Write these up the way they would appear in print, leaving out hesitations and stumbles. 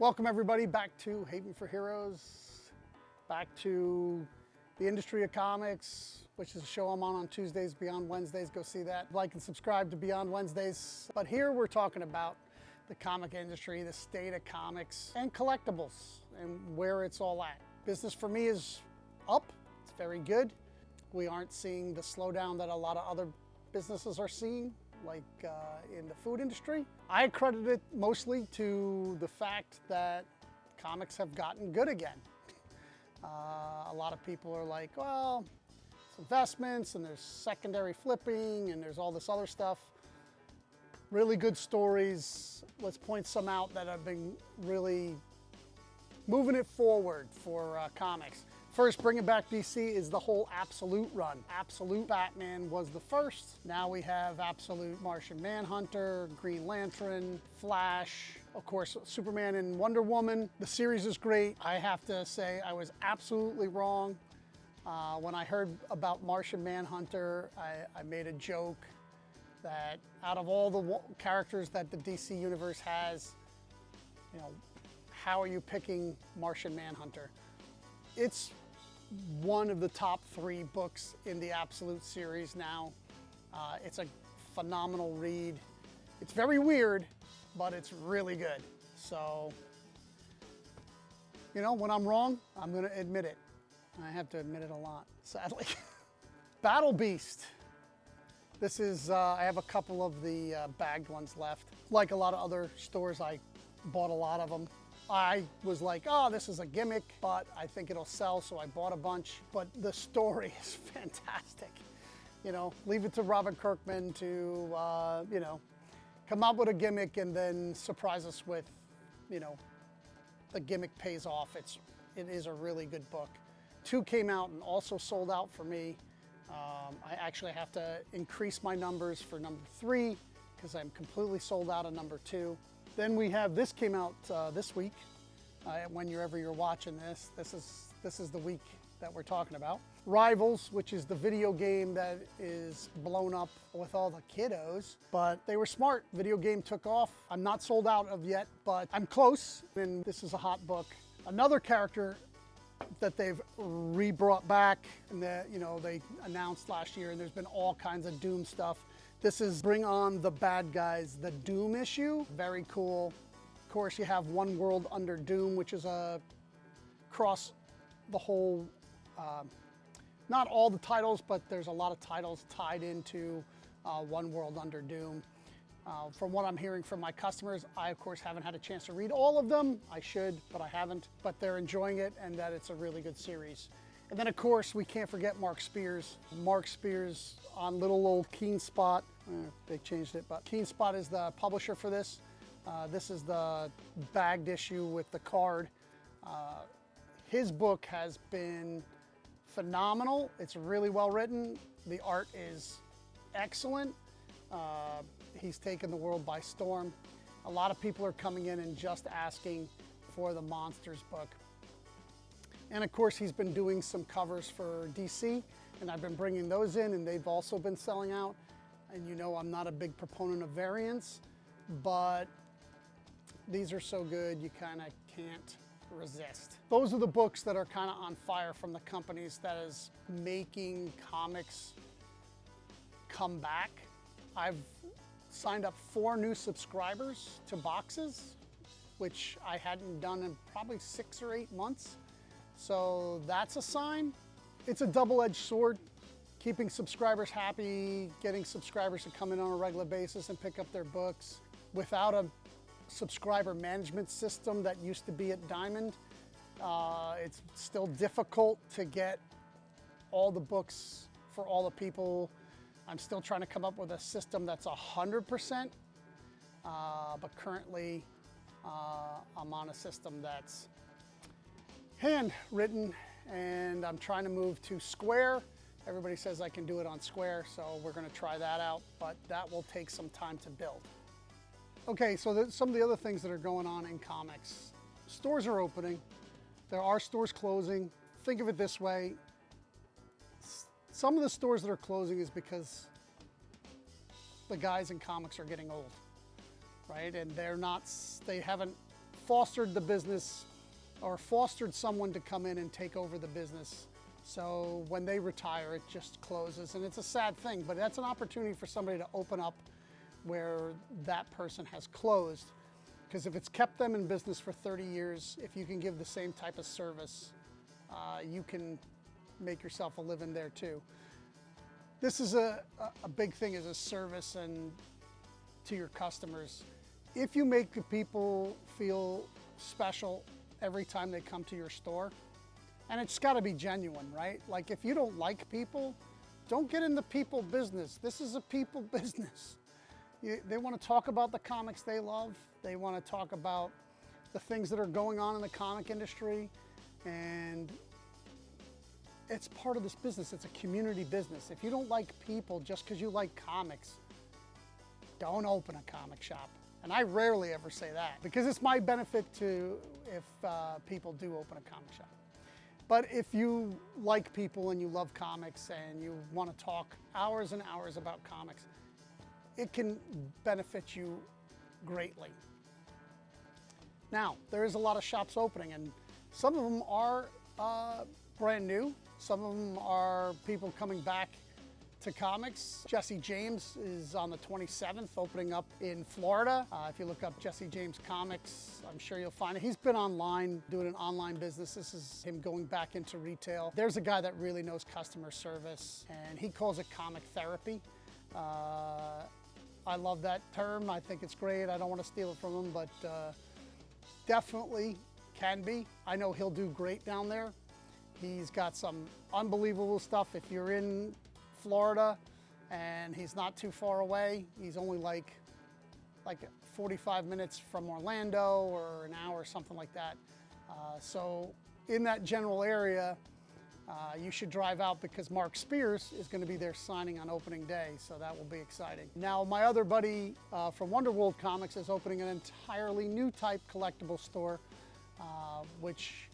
Welcome everybody back to Haven for Heroes, back to the industry of comics, which is a show I'm on Tuesdays, Beyond Wednesdays. Go see that. Like and subscribe to Beyond Wednesdays. But here we're talking about the comic industry, the state of comics and collectibles and where it's all at. Business for me is up. It's very good. We aren't seeing the slowdown that a lot of other businesses are seeing, like in the food industry. I credit it mostly to the fact that comics have gotten good again. A lot of people are like, well, it's investments and there's secondary flipping and there's all this other stuff. Really good stories. Let's point some out that have been really moving it forward for comics. First, bringing back DC is the whole Absolute run. Absolute Batman was the first. Now we have Absolute Martian Manhunter, Green Lantern, Flash, of course, Superman and Wonder Woman. The series is great. I have to say I was absolutely wrong. When I heard about Martian Manhunter, I made a joke that out of all the characters that the DC universe has, you know, how are you picking Martian Manhunter? It's one of the top 3 books in the Absolute series now. It's a phenomenal read. It's very weird, but it's really good. So, you know, when I'm wrong, I'm gonna admit it. I have to admit it a lot, sadly. Battle Beast. This is, I have a couple of the bagged ones left. Like a lot of other stores, I bought a lot of them. I was like, oh, this is a gimmick, but I think it'll sell, so I bought a bunch. But the story is fantastic. You know, leave it to Robert Kirkman to, you know, come up with a gimmick and then surprise us with, you know, the gimmick pays off. It is a really good book. 2 came out and also sold out for me. I actually have to increase my numbers for number 3 because I'm completely sold out of number 2. Then we have, this came out this week. Whenever you're watching this, this is the week that we're talking about. Rivals, which is the video game that is blown up with all the kiddos, but they were smart. Video game took off. I'm not sold out of yet, but I'm close, and this is a hot book. Another character that they've re-brought back and that, you know, they announced last year, and there's been all kinds of Doom stuff. This is Bring On the Bad Guys, the Doom issue. Very cool. Of course, you have One World Under Doom, which is across the whole, not all the titles, but there's a lot of titles tied into One World Under Doom. From what I'm hearing from my customers, I of course haven't had a chance to read all of them. I should, but I haven't. But they're enjoying it and that it's a really good series. And then of course, we can't forget Mark Spears. Mark Spears on little old Keen Spot. They changed it, but Keen Spot is the publisher for this. This is the bagged issue with the card. His book has been phenomenal. It's really well written. The art is excellent. He's taken the world by storm. A lot of people are coming in and just asking for the Monsters book. And of course, he's been doing some covers for DC, and I've been bringing those in, and they've also been selling out. And you know, I'm not a big proponent of variants, but these are so good, you kind of can't resist. Those are the books that are kind of on fire from the companies that is making comics come back. I've signed up 4 new subscribers to boxes, which I hadn't done in probably 6 or 8 months. So that's a sign. It's a double-edged sword. Keeping subscribers happy, getting subscribers to come in on a regular basis and pick up their books. Without a subscriber management system that used to be at Diamond, it's still difficult to get all the books for all the people. I'm still trying to come up with a system that's 100%, but currently I'm on a system that's handwritten, and I'm trying to move to Square. Everybody says I can do it on Square, so we're going to try that out, but that will take some time to build. Okay, so some of the other things that are going on in comics. Stores are opening. There are stores closing. Think of it this way. Some of the stores that are closing is because the guys in comics are getting old, right? And they haven't fostered the business or fostered someone to come in and take over the business. So when they retire, it just closes. And it's a sad thing, but that's an opportunity for somebody to open up where that person has closed. Because if it's kept them in business for 30 years, if you can give the same type of service, you can make yourself a living there too. This is a big thing as a service and to your customers. If you make the people feel special every time they come to your store, and it's got to be genuine, right? Like if you don't like people, don't get in the people business. This is a people business. They want to talk about the comics they love. They want to talk about the things that are going on in the comic industry, and it's part of this business. It's a community business. If you don't like people just because you like comics, don't open a comic shop. And I rarely ever say that because it's my benefit to if people do open a comic shop. But if you like people and you love comics and you want to talk hours and hours about comics, it can benefit you greatly. Now, there is a lot of shops opening, and some of them are brand new. Some of them are people coming back to comics. Jesse James is on the 27th, opening up in Florida. If you look up Jesse James Comics, I'm sure you'll find it. He's been online, doing an online business. This is him going back into retail. There's a guy that really knows customer service, and he calls it comic therapy. I love that term. I think it's great. I don't want to steal it from him, but definitely can be. I know he'll do great down there. He's got some unbelievable stuff. If you're in Florida and he's not too far away, he's only like 45 minutes from Orlando or an hour or something like that. So in that general area, you should drive out because Mark Spears is going to be there signing on opening day, so that will be exciting. Now, my other buddy from Wonderworld Comics is opening an entirely new type collectible store, which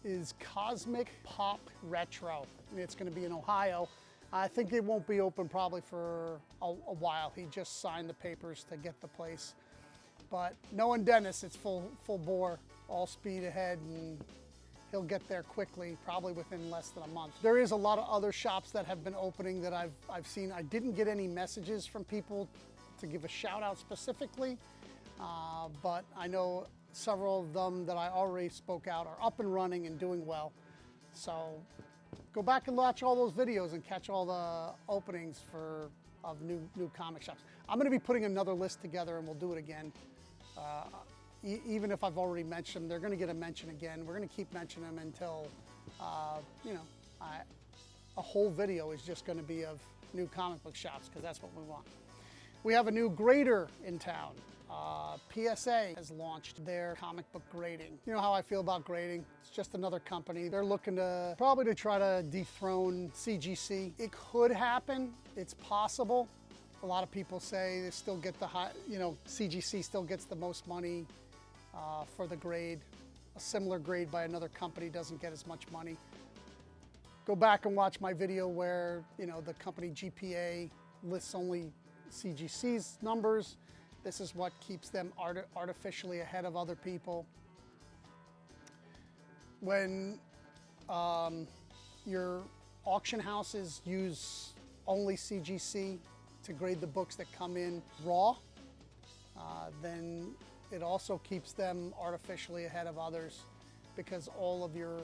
is Cosmic Pop Retro. It's going to be in Ohio. I think it won't be open probably for a while. He just signed the papers to get the place. But knowing Dennis, it's full bore, all speed ahead, and he'll get there quickly, probably within less than a month. There is a lot of other shops that have been opening that I've seen. I didn't get any messages from people to give a shout out specifically, but I know several of them that I already spoke out are up and running and doing well. So go back and watch all those videos and catch all the openings of new comic shops. I'm going to be putting another list together and we'll do it again. Even if I've already mentioned them, they're going to get a mention again. We're going to keep mentioning them until, a whole video is just going to be of new comic book shops because that's what we want. We have a new grader in town. PSA has launched their comic book grading. You know how I feel about grading. It's just another company. They're looking to probably try to dethrone CGC. It could happen. It's possible. A lot of people say they still get the high, CGC still gets the most money for the grade. A similar grade by another company doesn't get as much money. Go back and watch my video where, the company GPA lists only CGC's numbers. This is what keeps them artificially ahead of other people. When your auction houses use only CGC to grade the books that come in raw, then it also keeps them artificially ahead of others because all of your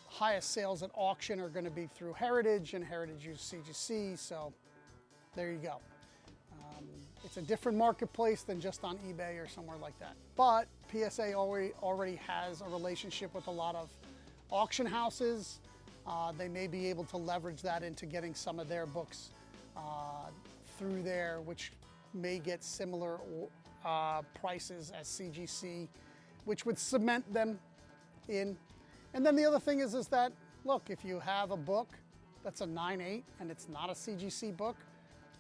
highest sales at auction are going to be through Heritage, and Heritage uses CGC, so there you go. It's a different marketplace than just on eBay or somewhere like that. But PSA already has a relationship with a lot of auction houses. They may be able to leverage that into getting some of their books through there, which may get similar prices as CGC, which would cement them in. And then the other thing is that, look, if you have a book that's a 9.8 and it's not a CGC book,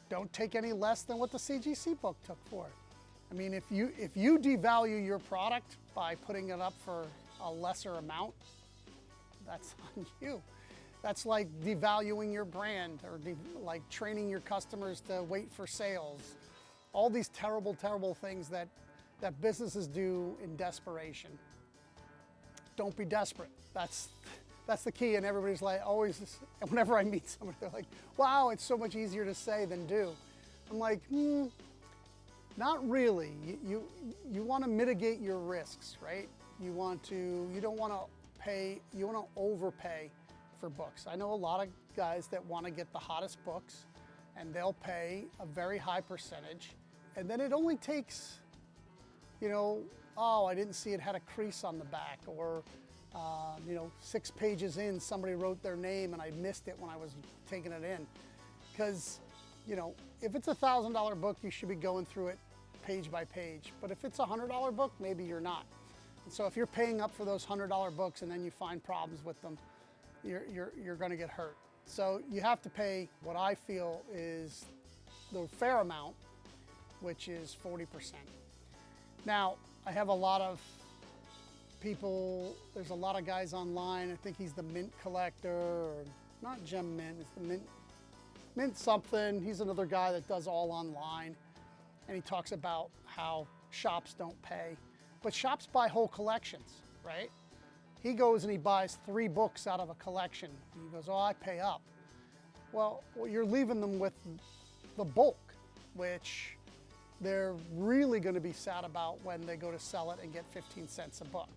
don't take any less than what the CGC book took for it. I mean, if you devalue your product by putting it up for a lesser amount, that's on you. That's like devaluing your brand or like training your customers to wait for sales. All these terrible, terrible things that that businesses do in desperation. Don't be desperate. That's the key, and everybody's like, always, whenever I meet somebody, they're like, wow, it's so much easier to say than do. I'm like, not really. You want to mitigate your risks, right? You don't want to overpay for books. I know a lot of guys that want to get the hottest books, and they'll pay a very high percentage, and then it only takes, oh, I didn't see it had a crease on the back, or 6 pages in, somebody wrote their name and I missed it when I was taking it in. Because, if it's a $1,000 book, you should be going through it page by page. But if it's a $100 book, maybe you're not. And so if you're paying up for those $100 books and then you find problems with them, you're going to get hurt. So you have to pay what I feel is the fair amount, which is 40%. Now, I have a lot of people, there's a lot of guys online. I think he's the mint collector, or not Gem Mint, it's the mint something. He's another guy that does all online, and he talks about how shops don't pay, but shops buy whole collections, right? He goes and he buys 3 books out of a collection. And he goes, oh, I pay up. Well, you're leaving them with the bulk, which they're really going to be sad about when they go to sell it and get 15 cents a book.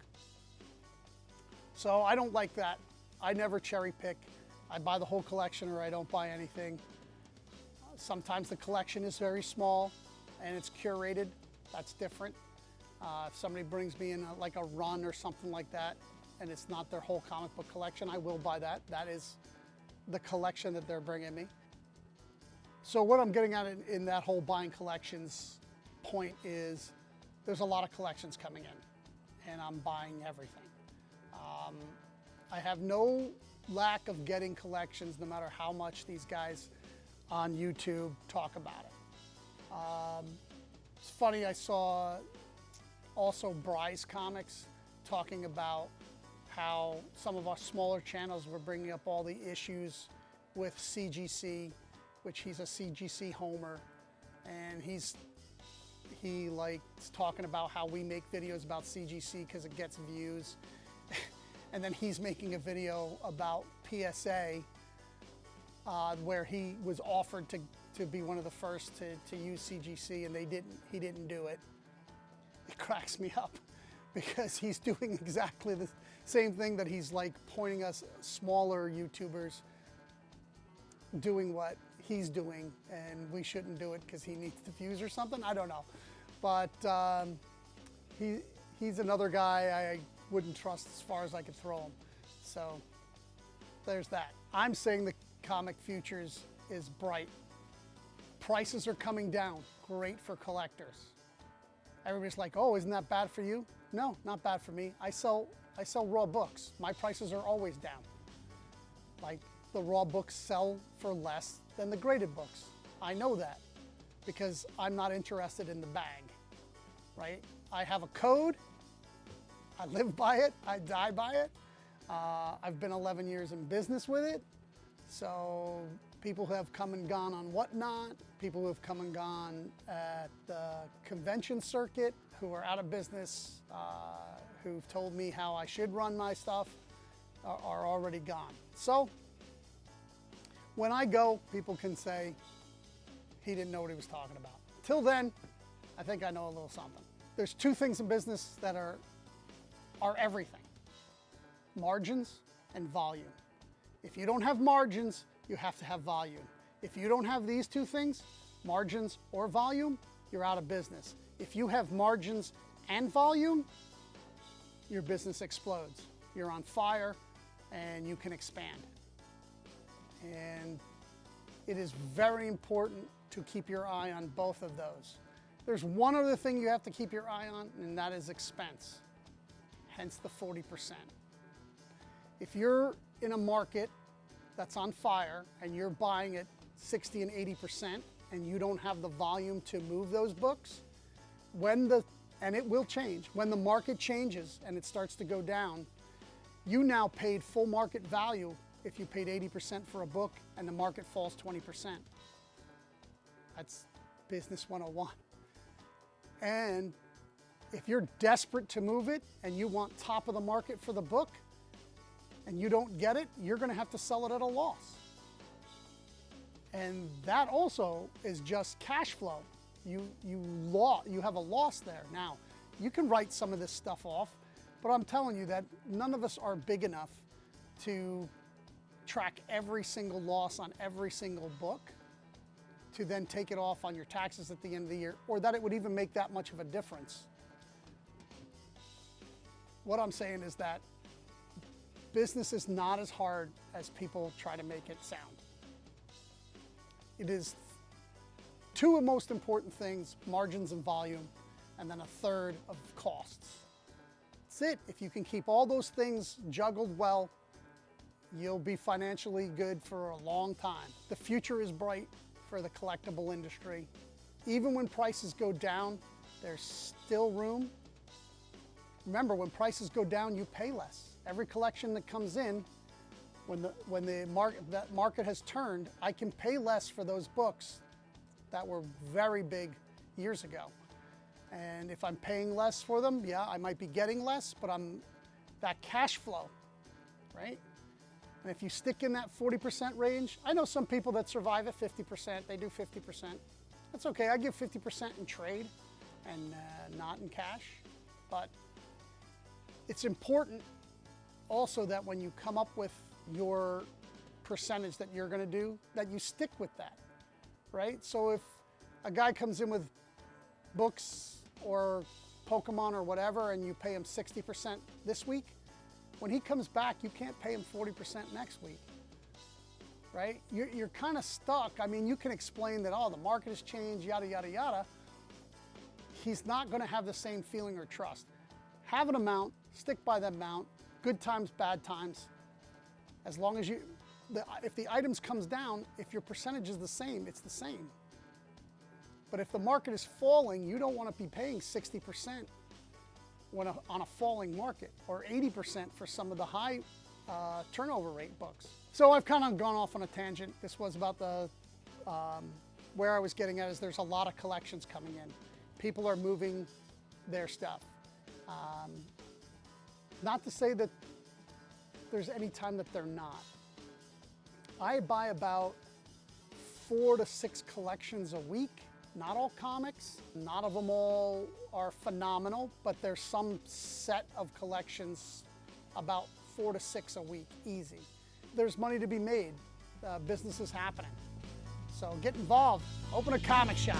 So I don't like that. I never cherry pick. I buy the whole collection or I don't buy anything. Sometimes the collection is very small and it's curated. That's different. If somebody brings me in like a run or something like that and it's not their whole comic book collection, I will buy that. That is the collection that they're bringing me. So what I'm getting at in that whole buying collections point is there's a lot of collections coming in and I'm buying everything. I have no lack of getting collections no matter how much these guys on YouTube talk about it. It's funny, I saw also Bry's Comics talking about how some of our smaller channels were bringing up all the issues with CGC, which he's a CGC homer, and he's talking about how we make videos about CGC because it gets views. And then he's making a video about PSA where he was offered to be one of the first to use CGC, and he didn't do it. It cracks me up because he's doing exactly the same thing that he's like pointing us smaller YouTubers doing what he's doing, and we shouldn't do it because he needs the views or something. I don't know. But he's another guy I wouldn't trust as far as I could throw him. So there's that. I'm saying the comic futures is bright. Prices are coming down. Great for collectors. Everybody's like, oh, isn't that bad for you? No, not bad for me. I sell raw books. My prices are always down. Like, the raw books sell for less than the graded books. I know that because I'm not interested in the bag, right? I have a code. I live by it. I die by it. I've been 11 years in business with it. So people who have come and gone on Whatnot, people who have come and gone at the convention circuit, who are out of business, who've told me how I should run my stuff, are already gone. So when I go, people can say, he didn't know what he was talking about. Till then, I think I know a little something. There's 2 things in business that are everything: margins and volume. If you don't have margins, you have to have volume. If you don't have these 2 things, margins or volume, you're out of business. If you have margins and volume, your business explodes. You're on fire and you can expand. And it is very important to keep your eye on both of those. There's one other thing you have to keep your eye on, and that is expense, hence the 40%. If you're in a market that's on fire and you're buying at 60 and 80% and you don't have the volume to move those books, and it will change, when the market changes and it starts to go down, you now paid full market value if you paid 80% for a book and the market falls 20%. That's business 101. And If you're desperate to move it and you want top of the market for the book and you don't get it, you're going to have to sell it at a loss. And that also is just cash flow. You have a loss there. Now, you can write some of this stuff off, but I'm telling you that none of us are big enough to track every single loss on every single book to then take it off on your taxes at the end of the year, or that it would even make that much of a difference. What I'm saying is that business is not as hard as people try to make it sound. It is two most important things, margins and volume, and then a third of costs. That's it. If you can keep all those things juggled well, you'll be financially good for a long time. The future is bright for the collectible industry. Even when prices go down, there's still room. Remember, when prices go down, you pay less. Every collection that comes in, when that market has turned, I can pay less for those books that were very big years ago. And if I'm paying less for them, yeah, I might be getting less, but that cash flow, right? And if you stick in that 40% range, I know some people that survive at 50%, they do 50%. That's okay, I give 50% in trade and not in cash. But it's important also that when you come up with your percentage that you're gonna do, that you stick with that, right? So if a guy comes in with books or Pokemon or whatever and you pay him 60% this week, when he comes back, you can't pay him 40% next week, right? You're kind of stuck. I mean, you can explain that, oh, the market has changed, yada, yada, yada. He's not gonna have the same feeling or trust. Have an amount, stick by that amount, good times, bad times. As long as if the items comes down, if your percentage is the same, it's the same. But if the market is falling, you don't want to be paying 60% on a falling market, or 80% for some of the high turnover rate books. So I've kind of gone off on a tangent. This was about where I was getting at is there's a lot of collections coming in. People are moving their stuff. Not to say that there's any time that they're not. I buy about 4 to 6 collections a week. Not all comics, not of them all are phenomenal, but there's some set of collections, about 4 to 6 a week, easy. There's money to be made, business is happening. So get involved, open a comic shop.